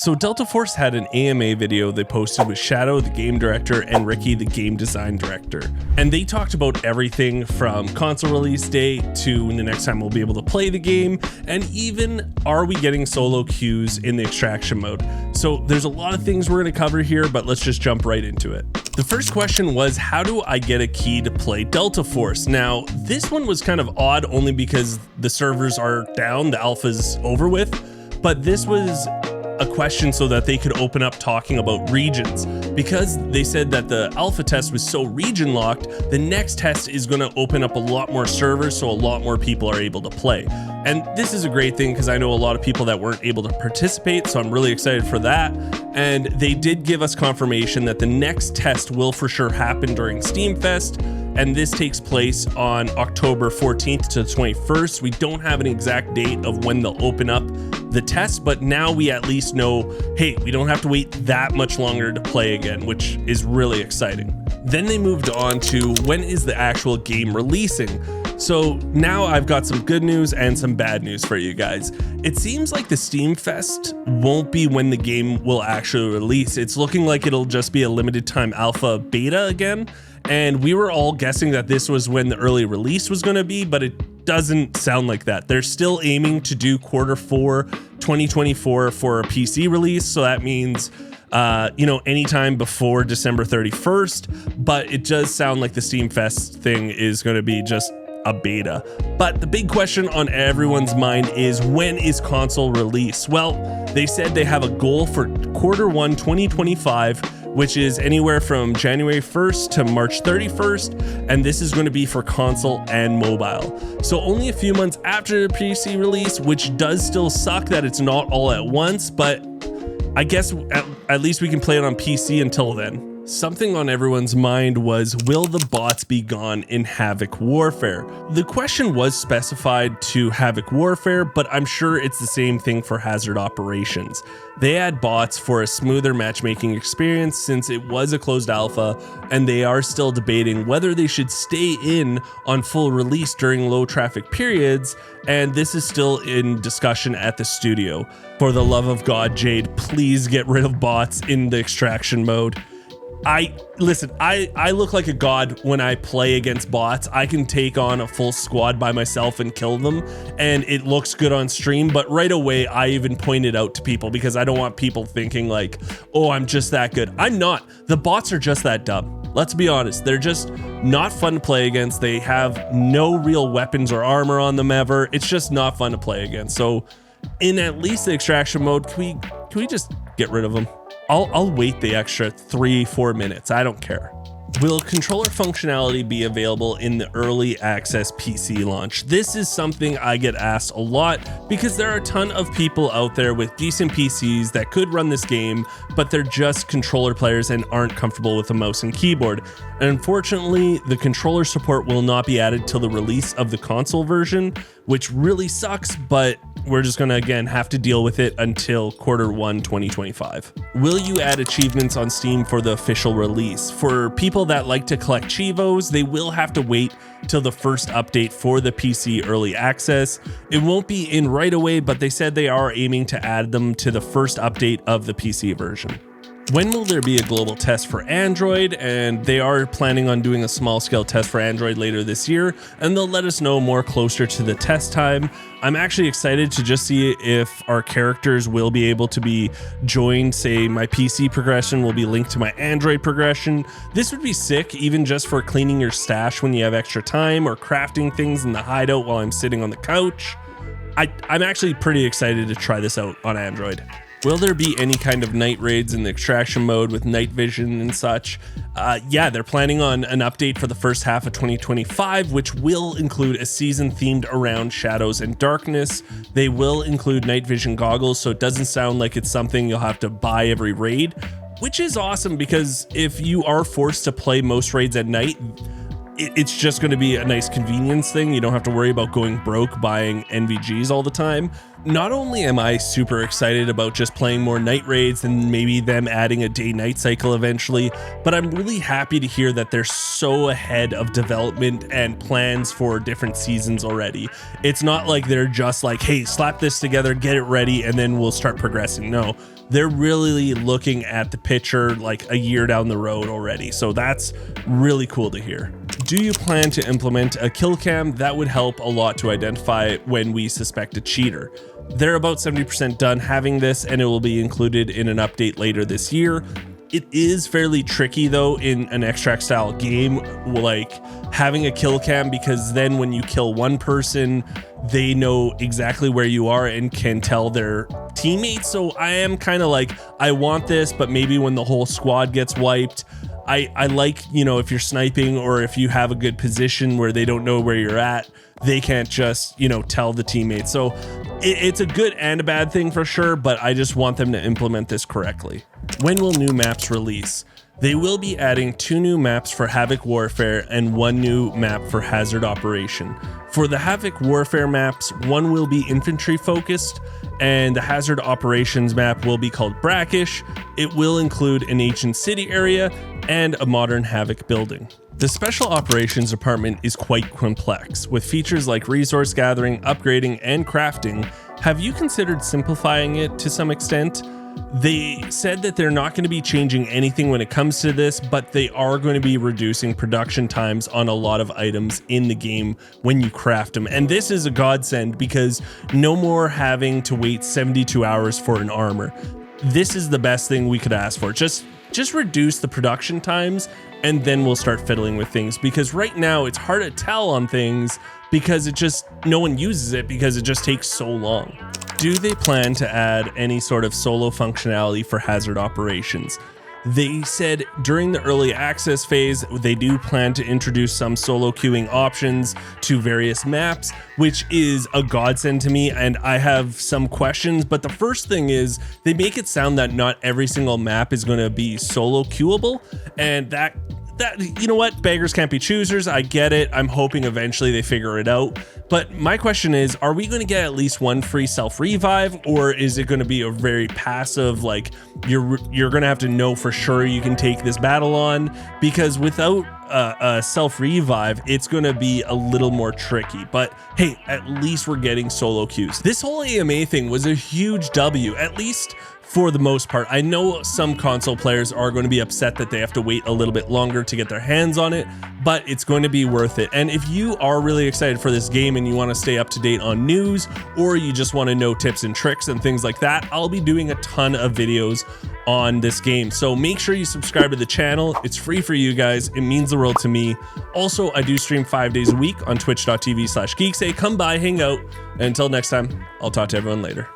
So Delta Force had an AMA video they posted with Shadow, the game director, and Ricky, the game design director. And they talked about everything from console release date to the next time we'll be able to play the game, and even are we getting solo queues in the extraction mode. So there's a lot of things we're going to cover here, but let's just jump right into it. The first question was, how do I get a key to play Delta Force? Now, this one was kind of odd only because the servers are down, the alpha's over with, but this was a question so that they could open up talking about regions. Because they said that the alpha test was so region locked, the next test is going to open up a lot more servers so a lot more people are able to play. And this is a great thing because I know a lot of people that weren't able to participate, so I'm really excited for that. And they did give us confirmation that the next test will for sure happen during Steam Fest, and this takes place on October 14th to the 21st. We don't have an exact date of when they'll open up the test, but now we at least know, hey, we don't have to wait that much longer to play again, which is really exciting. Then they moved on to when is the actual game releasing. So now I've got some good news and some bad news for you guys. It seems like the Steam Fest won't be when the game will actually release. It's looking like it'll just be a limited time alpha beta again. And we were all guessing that this was when the early release was going to be, but it doesn't sound like that. They're still aiming to do Q4 2024 for a PC release. So that means, anytime before December 31st, but it does sound like the Steam Fest thing is going to be just a beta. But the big question on everyone's mind is, when is console release? Well, they said they have a goal for Q1 2025, which is anywhere from January 1st to March 31st, and this is going to be for console and mobile. So only a few months after the PC release, which does still suck that it's not all at once, but I guess at least we can play it on PC until then. Something on everyone's mind was, will the bots be gone in Havoc Warfare? The question was specified to Havoc Warfare, but I'm sure it's the same thing for Hazard Operations. They add bots for a smoother matchmaking experience since it was a closed alpha, and they are still debating whether they should stay in on full release during low traffic periods, and this is still in discussion at the studio. For the love of God, Jade, please get rid of bots in the extraction mode. I look like a god when I play against bots. I can take on a full squad by myself and kill them, and it looks good on stream, but right away I even point it out to people because I don't want people thinking like, oh, I'm just that good. I'm not. The bots are just that dumb. Let's be honest. They're just not fun to play against. They have no real weapons or armor on them ever. It's just not fun to play against. So in at least the extraction mode, can we just get rid of them? I'll wait the extra 3-4 minutes. I don't care. Will controller functionality be available in the early access PC launch? This is something I get asked a lot because there are a ton of people out there with decent PCs that could run this game, but they're just controller players and aren't comfortable with a mouse and keyboard. And unfortunately, the controller support will not be added till the release of the console version, which really sucks, but we're just gonna again have to deal with it until Q1 2025. Will you add achievements on Steam for the official release? For people that like to collect Chivos, they will have to wait till the first update for the PC early access. It won't be in right away, but they said they are aiming to add them to the first update of the PC version. When will there be a global test for Android? And they are planning on doing a small scale test for Android later this year, and they'll let us know more closer to the test time. I'm actually excited to just see if our characters will be able to be joined. Say my PC progression will be linked to my Android progression. This would be sick, even just for cleaning your stash when you have extra time or crafting things in the hideout while I'm sitting on the couch. I'm actually pretty excited to try this out on Android. Will there be any kind of night raids in the extraction mode with night vision and such? Yeah, they're planning on an update for the first half of 2025, which will include a season themed around shadows and darkness. They will include night vision goggles, so it doesn't sound like it's something you'll have to buy every raid, which is awesome because if you are forced to play most raids at night, it's just going to be a nice convenience thing. You don't have to worry about going broke buying NVGs all the time. Not only am I super excited about just playing more night raids and maybe them adding a day-night cycle eventually, but I'm really happy to hear that they're so ahead of development and plans for different seasons already. It's not like they're just like, hey, slap this together, get it ready, and then we'll start progressing. No, they're really looking at the picture like a year down the road already. So that's really cool to hear. Do you plan to implement a kill cam? That would help a lot to identify when we suspect a cheater. They're about 70% done having this, and it will be included in an update later this year. It is fairly tricky though in an extract style game, like having a kill cam, because then when you kill one person, they know exactly where you are and can tell their teammates. So I am kind of like, I want this, but maybe when the whole squad gets wiped, I like, you know, if you're sniping or if you have a good position where they don't know where you're at, they can't just, you know, tell the teammates. So it's a good and a bad thing for sure, but I just want them to implement this correctly. When will new maps release? They will be adding 2 new maps for Havoc Warfare and 1 new map for Hazard Operation. For the Havoc Warfare maps, one will be infantry focused, and the Hazard Operations map will be called Brackish. It will include an ancient city area and a modern Havoc building. The Special Operations Department is quite complex, with features like resource gathering, upgrading, and crafting. Have you considered simplifying it to some extent? They said that they're not going to be changing anything when it comes to this, but they are going to be reducing production times on a lot of items in the game when you craft them. And this is a godsend because no more having to wait 72 hours for an armor. This is the best thing we could ask for. Just reduce the production times, and then we'll start fiddling with things, because right now it's hard to tell on things because no one uses it because it just takes so long. Do they plan to add any sort of solo functionality for Hazard Operations? They said during the early access phase, they do plan to introduce some solo queuing options to various maps, which is a godsend to me, and I have some questions. But the first thing is they make it sound that not every single map is going to be solo queuable, and that you know what, beggars can't be choosers. I get it. I'm hoping eventually they figure it out. But my question is, are we going to get at least one free self revive, or is it going to be a very passive, like you're going to have to know for sure you can take this battle on? Because without a self revive, it's going to be a little more tricky. But hey, at least we're getting solo queues. This whole AMA thing was a huge W, at least for the most part. I know some console players are going to be upset that they have to wait a little bit longer to get their hands on it, but it's going to be worth it. And if you are really excited for this game and you want to stay up to date on news, or you just want to know tips and tricks and things like that, I'll be doing a ton of videos on this game. So make sure you subscribe to the channel. It's free for you guys. It means the world to me. Also, I do stream 5 days a week on twitch.tv/Geeksay. Come by, hang out. And until next time, I'll talk to everyone later.